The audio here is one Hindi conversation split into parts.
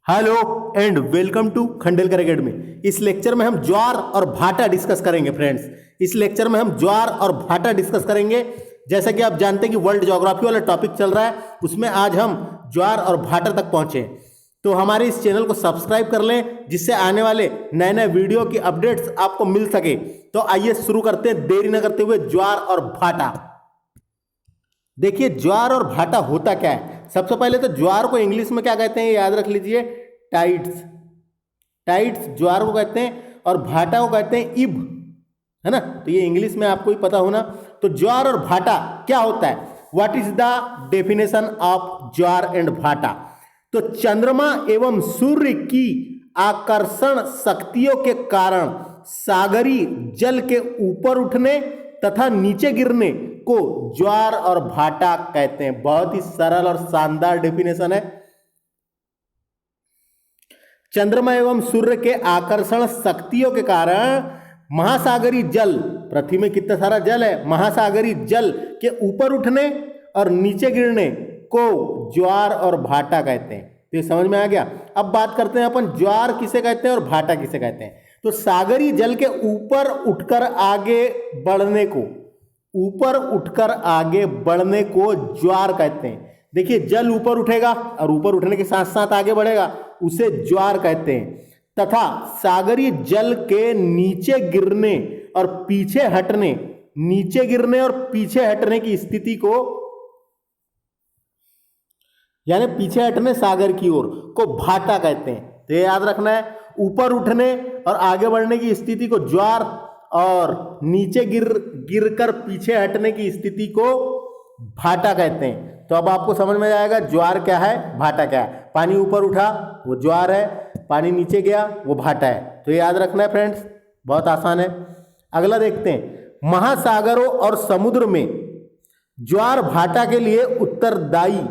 Hello and welcome to Khandelkar academy. इस लेक्चर में हम ज्वार और भाटा डिस्कस करेंगे फ्रेंड्स। इस लेक्चर में हम ज्वार और भाटा डिस्कस करेंगे। जैसा कि आप जानते हैं कि वर्ल्ड ज्योग्राफी वाला टॉपिक चल रहा है, उसमें आज हम ज्वार और भाटा तक पहुंचे। तो हमारे इस चैनल को सब्सक्राइब कर लें, जिससे आने वाले नए नए वीडियो की अपडेट्स आपको मिल सके। तो आइए शुरू करते हैं देरी न करते हुए। ज्वार और भाटा, देखिए ज्वार और भाटा होता क्या है। सबसे पहले तो ज्वार को इंग्लिश में क्या कहते हैं, याद रख लीजिए, टाइड्स। टाइड्स ज्वार को कहते हैं और भाटा को कहते हैं इब, है ना। तो ये इंग्लिश में आपको ही पता होना। तो ज्वार और भाटा क्या होता है, what is the definition of jowar and भाटा। तो चंद्रमा एवं सूर्य की आकर्षण शक्तियों के कारण सागरी जल के ऊपर उठने तथा नीचे गिरने को ज्वार और भाटा कहते हैं। बहुत ही सरल और शानदार डेफिनेशन है। चंद्रमा एवं सूर्य के आकर्षण शक्तियों के कारण महासागरी जल, पृथ्वी में कितना सारा जल है, महासागरी जल के ऊपर उठने और नीचे गिरने को ज्वार और भाटा कहते हैं। तो ये समझ में आ गया। अब बात करते हैं अपन ज्वार किसे कहते हैं और भाटा किसे कहते हैं। तो सागरी जल के ऊपर उठकर आगे बढ़ने को, ऊपर उठकर आगे बढ़ने को ज्वार कहते हैं। देखिए जल ऊपर उठेगा और ऊपर उठने के साथ साथ आगे बढ़ेगा, उसे ज्वार कहते हैं। तथा सागरी जल के नीचे गिरने और पीछे हटने, नीचे गिरने और पीछे हटने की स्थिति को, यानी पीछे हटने सागर की ओर को भाटा कहते हैं। तो ये याद रखना है, ऊपर उठने और आगे बढ़ने की स्थिति को ज्वार और नीचे गिरकर पीछे हटने की स्थिति को भाटा कहते हैं। तो अब आपको समझ में आएगा ज्वार क्या है, भाटा क्या है। पानी ऊपर उठा वो ज्वार है, पानी नीचे गया वो भाटा है। तो ये याद रखना है फ्रेंड्स, बहुत आसान है। अगला देखते हैं, महासागरों और समुद्र में ज्वार भाटा के लिए उत्तरदायी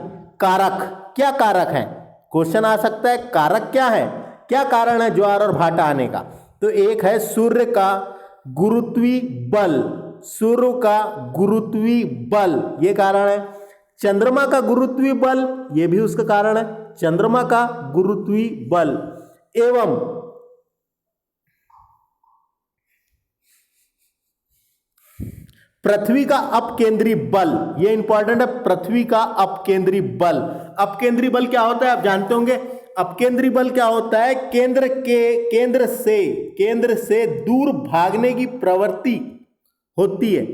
कारक क्या कारक है। क्वेश्चन आ सकता है कारक क्या है, क्या कारण है ज्वार और भाटा आने का। तो एक है सूर्य का गुरुत्वी बल, सूर्य का गुरुत्वी बल ये कारण है। चंद्रमा का गुरुत्वी बल ये भी उसका कारण है, चंद्रमा का गुरुत्वी बल। एवं पृथ्वी का अपकेंद्री बल, ये इंपॉर्टेंट है, पृथ्वी का अपकेंद्री बल। अपकेंद्री बल क्या होता है आप जानते होंगे। अपकेंद्री बल क्या होता है, केंद्र से दूर भागने की प्रवृत्ति होती है।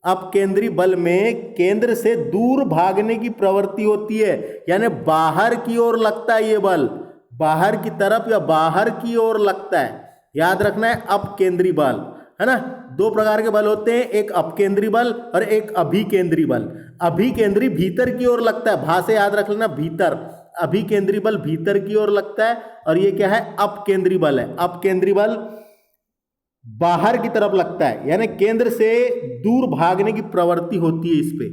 अपकेंद्री बल में केंद्र से दूर भागने की प्रवृत्ति होती है, यानी बाहर की ओर लगता है ये बल, बाहर की तरफ या बाहर की ओर लगता है। याद रखना है अपकेंद्री बल, है ना। दो प्रकार के बल होते हैं, एक अपकेंद्री बल और एक अभिकेंद्री बल। अभिकेंद्री भीतर की ओर लगता है, भाषा याद रख लेना, भीतर। अभिकेंद्री बल भीतर की ओर लगता है और ये क्या है, अपकेंद्री बल है। अपकेंद्री बल बाहर की तरफ लगता है, यानी केंद्र से दूर भागने की प्रवृत्ति होती है इस पे।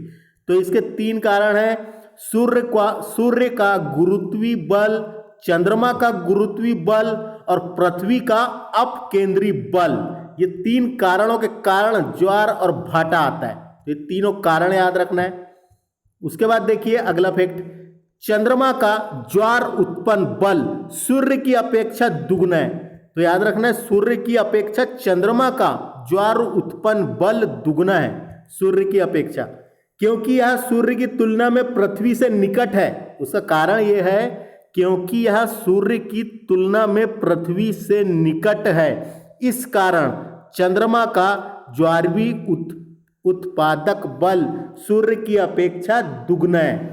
तो इसके तीन कारण हैं, सूर्य का गुरुत्वी बल, चंद्रमा का गुरुत्वी बल और पृथ्वी का अपकेंद्री बल। ये तीन कारणों के कारण ज्वार और भाटा आता है। तो ये तीनों कारण याद रखना है। उसके बाद देखिए अगला फैक्ट, चंद्रमा का ज्वार उत्पन्न बल सूर्य की अपेक्षा दुगना है। तो याद रखना है, सूर्य की अपेक्षा चंद्रमा का ज्वार उत्पन्न बल दुगना है सूर्य की अपेक्षा, क्योंकि यह सूर्य की तुलना में पृथ्वी से निकट है। उसका कारण यह है क्योंकि यह सूर्य की तुलना में पृथ्वी से निकट है, इस कारण चंद्रमा का ज्वारीय उत्पादक बल सूर्य की अपेक्षा दुगना है।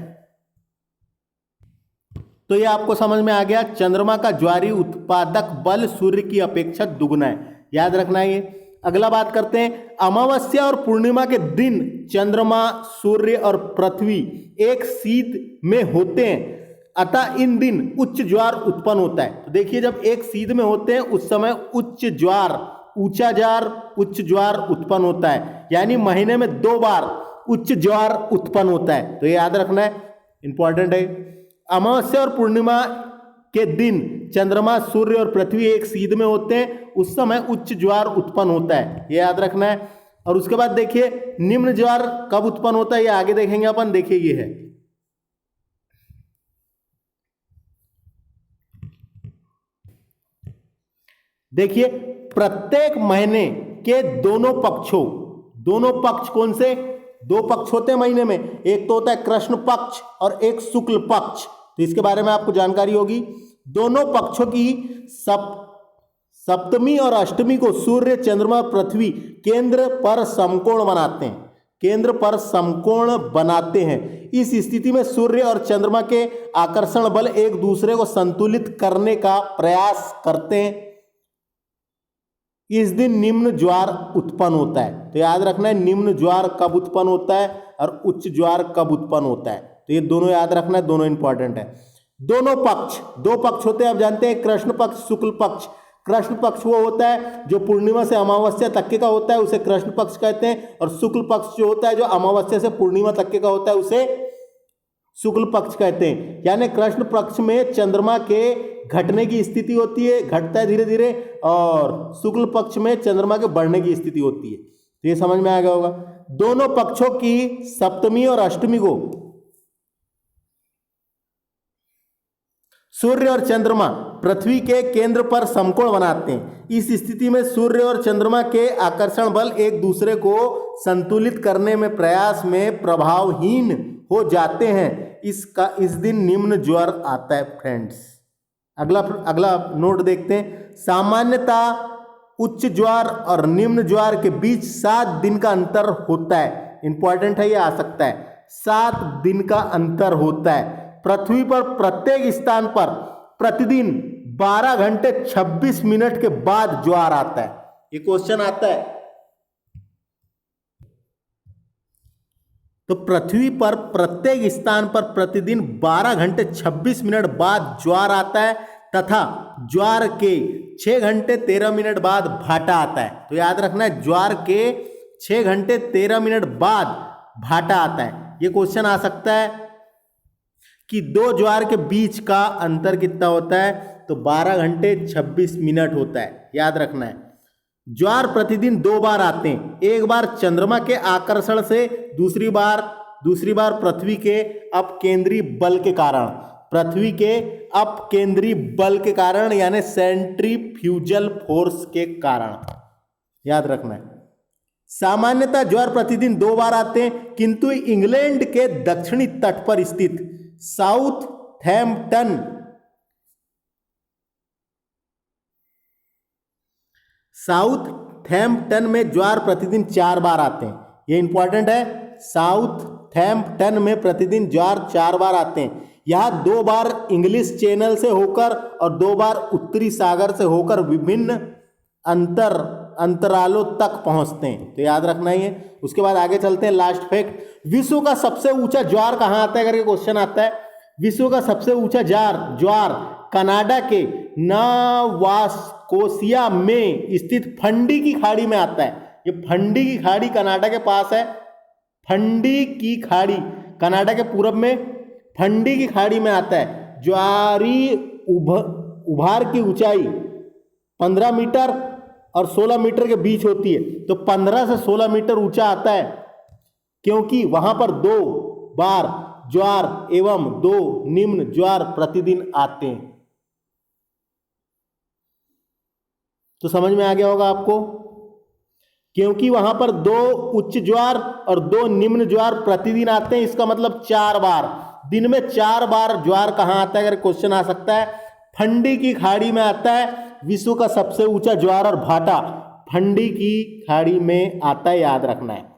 तो ये आपको समझ में आ गया, चंद्रमा का ज्वारीय उत्पादक बल सूर्य की अपेक्षा दुगना है, याद रखना है ये। अगला बात करते हैं, अमावस्या और पूर्णिमा के दिन चंद्रमा, सूर्य और पृथ्वी एक सीध में होते हैं, अतः इन दिन उच्च ज्वार उत्पन्न होता है। तो देखिए जब एक सीध में होते हैं उस समय उच्च ज्वार, उच्च ज्वार उत्पन्न होता है, यानी महीने में 2 बार उच्च ज्वार उत्पन्न होता है। तो ये याद रखना है, इंपॉर्टेंट है। अमावस्या और पूर्णिमा के दिन चंद्रमा, सूर्य और पृथ्वी एक सीध में होते हैं, उस समय उच्च ज्वार उत्पन्न होता है, ये याद रखना है। और उसके बाद देखिए निम्न ज्वार कब उत्पन्न होता है, ये आगे देखेंगे अपन। देखिए ये है देखिए प्रत्येक महीने के दोनों पक्ष कौन से? दो पक्ष होते हैं महीने में, एक तो होता है कृष्ण पक्ष और एक शुक्ल पक्ष। तो इसके बारे में आपको जानकारी होगी। दोनों पक्षों की सप्तमी और अष्टमी को सूर्य, चंद्रमा, पृथ्वी केंद्र पर समकोण बनाते हैं। इस स्थिति में सूर्य और चंद्रमा के आकर्षण बल एक दूसरे को संतुलित करने का प्रयास करते हैं। इस दिन निम्न ज्वार उत्पन्न होता है। तो याद रखना है निम्न ज्वार कब उत्पन्न होता है और उच्च ज्वार कब उत्पन्न होता है। तो ये दोनों याद रखना है, दोनों इंपॉर्टेंट है। दो पक्ष होते हैं, आप जानते हैं कृष्ण पक्ष, शुक्ल पक्ष। कृष्ण पक्ष वो होता है जो पूर्णिमा से अमावस्या तक का होता है, उसे कृष्ण पक्ष कहते हैं। और शुक्ल पक्ष जो होता है जो अमावस्या से पूर्णिमा तक का होता है, उसे शुक्ल पक्ष कहते हैं। यानी कृष्ण पक्ष में चंद्रमा के घटने की स्थिति होती है, घटता है धीरे धीरे, और शुक्ल पक्ष में चंद्रमा के बढ़ने की स्थिति होती है। तो ये समझ में आ गया होगा। दोनों पक्षों की सप्तमी और अष्टमी को सूर्य और चंद्रमा पृथ्वी के केंद्र पर समकोण बनाते हैं। इस स्थिति में सूर्य और चंद्रमा के आकर्षण बल एक दूसरे को संतुलित करने में प्रयास में प्रभावहीन हो जाते हैं। इस दिन निम्न ज्वार आता है फ्रेंड्स। अगला नोट देखते हैं। सामान्यतः उच्च ज्वार और निम्न ज्वार के बीच 7 दिन का अंतर होता है। इंपॉर्टेंट है, ये आ सकता है। 7 दिन का अंतर होता है। पृथ्वी पर प्रत्येक स्थान पर प्रतिदिन 12 घंटे 26 मिनट के बाद ज्वार आता है। ये क्वेश्चन आता है। तो पृथ्वी पर प्रत्येक स्थान पर प्रतिदिन 12 घंटे 26 मिनट बाद ज्वार आता है तथा ज्वार के 6 घंटे 13 मिनट बाद भाटा आता है। तो याद रखना है ज्वार के 6 घंटे 13 मिनट बाद भाटा आता है। ये क्वेश्चन आ सकता है कि दो ज्वार के बीच का अंतर कितना होता है? तो 12 घंटे 26 मिनट होता है। याद रखना है। ज्वार प्रतिदिन 2 बार आते हैं, एक बार चंद्रमा के आकर्षण से, दूसरी बार पृथ्वी के अपकेंद्री बल के कारण, यानी सेंट्रीफ्यूजल फोर्स के कारण। याद रखना है। सामान्यतः ज्वार प्रतिदिन 2 बार आते हैं, किंतु इंग्लैंड के दक्षिणी तट पर स्थित साउथहैम्पटन में ज्वार प्रतिदिन 4 बार आते हैं। यह इंपॉर्टेंट है। साउथहैम्पटन में प्रतिदिन ज्वार 4 बार आते हैं। यहां 2 बार इंग्लिश चैनल से होकर और 2 बार उत्तरी सागर से होकर विभिन्न अंतरालों तक पहुंचते हैं। तो याद रखना ही है। उसके बाद आगे चलते हैं। लास्ट फैक्ट, विश्व का सबसे ऊंचा ज्वार कहां आता है करके क्वेश्चन आता है। विश्व का सबसे ऊंचा ज्वार कनाडा के नोवास्कोशिया में स्थित फंडी की खाड़ी में आता है। ये फंडी की खाड़ी कनाडा के पास है। फंडी की खाड़ी कनाडा के पूर्व में फंडी की खाड़ी में आता है। ज्वारी उभार की ऊंचाई 15 मीटर और 16 मीटर के बीच होती है। तो 15 से 16 मीटर ऊंचा आता है, क्योंकि वहां पर 2 बार ज्वार एवं 2 निम्न ज्वार प्रतिदिन आते हैं। तो समझ में आ गया होगा आपको। क्योंकि वहां पर 2 उच्च ज्वार और 2 निम्न ज्वार प्रतिदिन आते हैं, इसका मतलब 4 बार, दिन में 4 बार ज्वार कहां आता है अगर क्वेश्चन आ सकता है। फंडी की खाड़ी में आता है। विश्व का सबसे ऊंचा ज्वार और भाटा फंडी की खाड़ी में आता है। याद रखना है।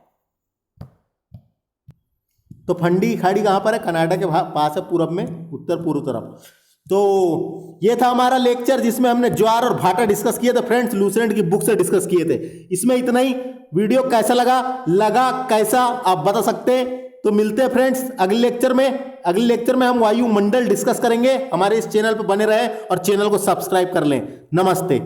तो फंडी की खाड़ी कहां पर है? कनाडा के पास है, पूरब में, उत्तर पूर्व तरफ। तो ये था हमारा लेक्चर जिसमें हमने ज्वार और भाटा डिस्कस किए थे फ्रेंड्स। लूसेंट की बुक से डिस्कस किए थे। इसमें इतना ही। वीडियो कैसा लगा कैसा आप बता सकते हैं। तो मिलते हैं फ्रेंड्स अगले लेक्चर में हम वायुमंडल डिस्कस करेंगे। हमारे इस चैनल पर बने रहें और चैनल को सब्सक्राइब कर लें। नमस्ते।